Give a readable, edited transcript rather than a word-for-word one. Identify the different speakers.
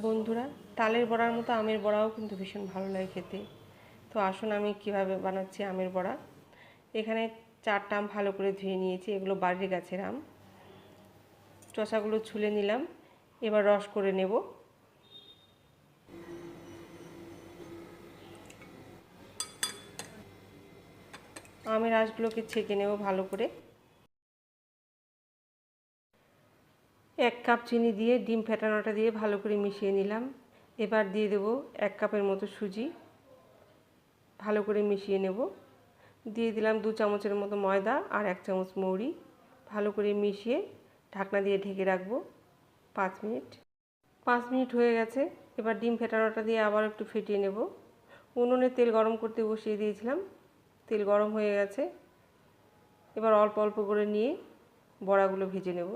Speaker 1: বন্ধুরা, তালের বড়ার মতো আমের বড়াও কিন্তু ভীষণ ভালো লাগে খেতে। তো আসুন আমি কিভাবে বানাচ্ছি আমের বড়া। এখানে 4টা আম ভালো করে ধুয়ে নিয়েছি, এগুলো বাড়ির গাছের আম। চোসাগুলো ছুলে নিলাম, এবার রস করে নেব। আমের রসগুলোকে ছেঁকে নেব ভালো করে। 1 কাপ চিনি দিয়ে ডিম ফেটানোটা দিয়ে ভালো করে মিশিয়ে নিলাম। এবার দিয়ে দেব 1 কাপের মতো সুজি, ভালো করে মিশিয়ে নেব। দিয়ে দিলাম 2 চামচের মতো ময়দা আর 1 চামচ মৌরি, ভালো করে মিশিয়ে ঢাকনা দিয়ে ঢেকে রাখবো 5 মিনিট। 5 মিনিট হয়ে গেছে। এবার ডিম ফেটানোটা দিয়ে আবার একটু ফেটিয়ে নেব। উনুনে তেল গরম করতে বসিয়ে দিয়েছিলাম, তেল গরম হয়ে গেছে। এবার অল্প অল্প করে নিয়ে বড়াগুলো ভেজে নেব।